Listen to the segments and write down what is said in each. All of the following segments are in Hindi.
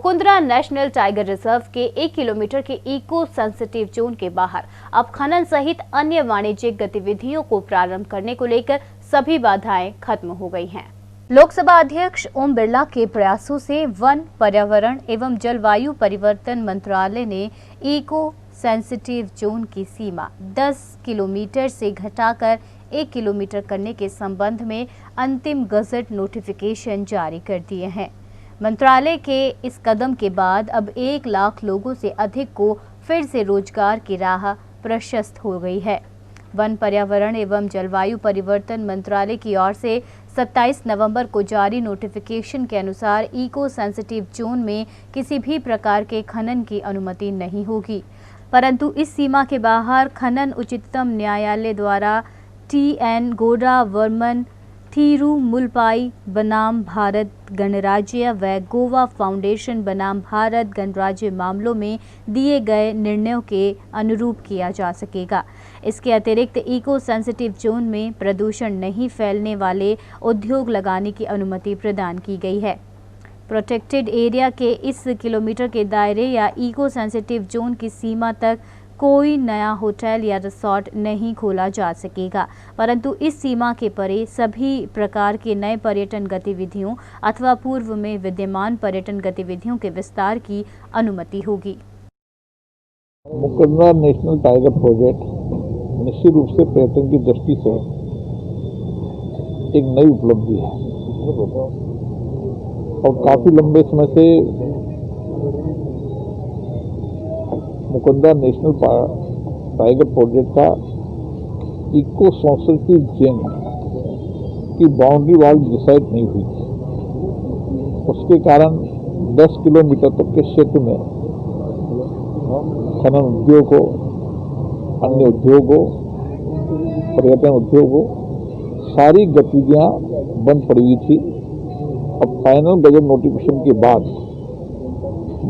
मुकुंदरा नेशनल टाइगर रिजर्व के 1 किलोमीटर के इको सेंसिटिव जोन के बाहर अब खनन सहित अन्य वाणिज्यिक गतिविधियों को प्रारंभ करने को लेकर सभी बाधाएं खत्म हो गई हैं। लोकसभा अध्यक्ष ओम बिरला के प्रयासों से वन, पर्यावरण एवं जलवायु परिवर्तन मंत्रालय ने इको सेंसिटिव जोन की सीमा 10 किलोमीटर से घटाकर 1 किलोमीटर करने के संबंध में अंतिम गजट नोटिफिकेशन जारी कर दिए हैं। मंत्रालय के इस कदम के बाद अब 1 लाख लोगों से अधिक को फिर से रोजगार की राह प्रशस्त हो गई है। वन, पर्यावरण एवं जलवायु परिवर्तन मंत्रालय की ओर से 27 नवंबर को जारी नोटिफिकेशन के अनुसार इको सेंसिटिव जोन में किसी भी प्रकार के खनन की अनुमति नहीं होगी, परंतु इस सीमा के बाहर खनन उच्चतम न्यायालय द्वारा TN गोडा वर्मन थिरुमुलपाई बनाम भारत गणराज्य व गोवा फाउंडेशन बनाम भारत गणराज्य मामलों में दिए गए निर्णयों के अनुरूप किया जा सकेगा। इसके अतिरिक्त इको सेंसिटिव जोन में प्रदूषण नहीं फैलने वाले उद्योग लगाने की अनुमति प्रदान की गई है। प्रोटेक्टेड एरिया के इस किलोमीटर के दायरे या इको सेंसिटिव जोन की सीमा तक कोई नया होटल या रिसोर्ट नहीं खोला जा सकेगा, परंतु इस सीमा के परे सभी प्रकार के नए पर्यटन गतिविधियों अथवा पूर्व में विद्यमान पर्यटन गतिविधियों के विस्तार की अनुमति होगी। मुकुंदरा नेशनल टाइगर प्रोजेक्ट निश्चित रूप से पर्यटन की दृष्टि से एक नई उपलब्धि है और काफी लंबे समय से मुकुंदरा नेशनल टाइगर प्रोजेक्ट का इको सेंसिटिव जोन की बाउंड्री वाल डिसाइड नहीं हुई थी। उसके कारण 10 किलोमीटर तक के क्षेत्र में खनन उद्योगों, अन्य उद्योगों, पर्यटन उद्योगों, सारी गतिविधियां बंद पड़ी हुई थी। अब फाइनल गजट नोटिफिकेशन के बाद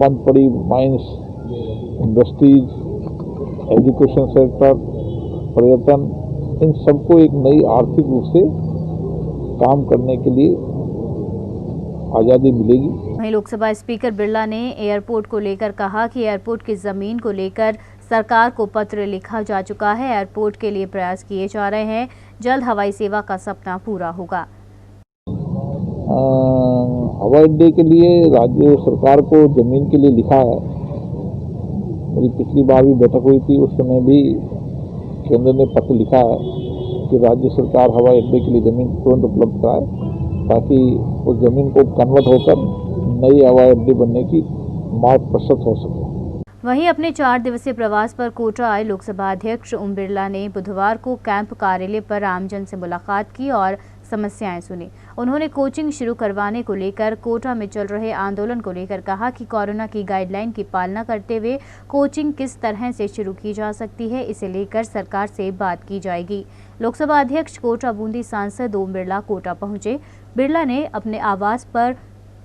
बंद पड़ी माइंस, इंडस्ट्रीज, एजुकेशन सेक्टर, पर्यटन, इन सबको एक नई आर्थिक रूप से काम करने के लिए आज़ादी मिलेगी। वहीं लोकसभा स्पीकर बिरला ने एयरपोर्ट को लेकर कहा कि एयरपोर्ट की जमीन को लेकर सरकार को पत्र लिखा जा चुका है। एयरपोर्ट के लिए प्रयास किए जा रहे हैं। जल्द हवाई सेवा का सपना पूरा होगा। हवाई अड्डे के लिए राज्य सरकार को जमीन के लिए लिखा है। मेरी पिछली बार भी बैठक हुई थी, उस समय भी केंद्र ने पत्र लिखा है कि राज्य सरकार हवाई अड्डे के लिए जमीन तुरंत उपलब्ध कराए ताकि उस जमीन को कन्वर्ट होकर नई हवाई अड्डे बनने की मार्ग प्रशस्त हो सके। वहीं अपने 4 दिवसीय प्रवास पर कोटा आए लोकसभा अध्यक्ष ओम बिरला ने बुधवार को कैंप कार्यालय पर आमजन से मुलाकात की और समस्याएं सुनी। उन्होंने कोचिंग शुरू करवाने को लेकर कोटा में चल रहे आंदोलन को लेकर कहा कि कोरोना की गाइडलाइन की पालना करते हुए कोचिंग किस तरह से शुरू की जा सकती है, इसे लेकर सरकार से बात की जाएगी। लोकसभा अध्यक्ष कोटा बूंदी सांसद ओम बिरला कोटा पहुंचे। बिरला ने अपने आवास पर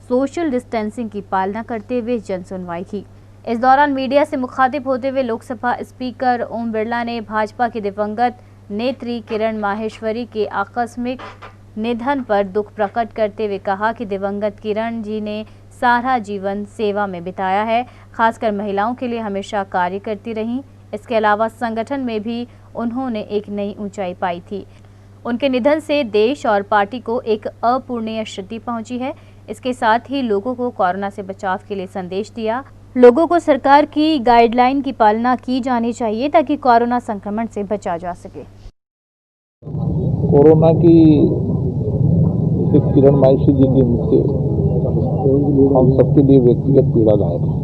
सोशल डिस्टेंसिंग की पालना करते हुए जन सुनवाई की। इस दौरान मीडिया से मुखातिब होते हुए लोकसभा स्पीकर ओम बिरला ने भाजपा की दिवंगत नेत्री किरण माहेश्वरी के आकस्मिक निधन पर दुख प्रकट करते हुए कहा कि दिवंगत किरण जी ने सारा जीवन सेवा में बिताया है, खासकर महिलाओं के लिए हमेशा कार्य करती रहीं। इसके अलावा संगठन में भी उन्होंने एक नई ऊंचाई पाई थी। उनके निधन से देश और पार्टी को एक अपूरणीय क्षति पहुंची है। इसके साथ ही लोगों को कोरोना से बचाव के लिए संदेश दिया। लोगों को सरकार की गाइडलाइन की पालना की जानी चाहिए ताकि कोरोना संक्रमण से बचा जा सके। कोरोना की किरण माहेश्वरी जी की मृत्यु हम सबके लिए व्यक्तिगत पीड़ादायक है।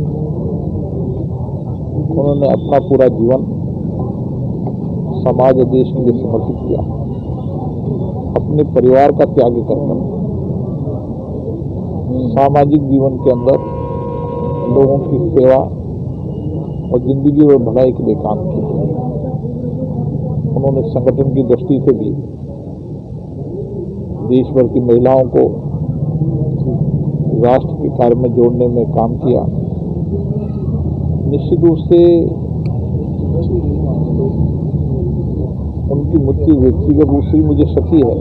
उन्होंने अपना पूरा जीवन समाज और देश के लिए समर्पित किया। अपने परिवार का त्याग कर सामाजिक जीवन के अंदर लोगों की सेवा और जिंदगी और भलाई के लिए काम किया। उन्होंने संगठन की दृष्टि से भी देश भर की महिलाओं को राष्ट्र के कार्य में जोड़ने में काम किया। निश्चित रूप से उनकी मृत्यु व्यक्तिगत रूप से मुझे क्षति है।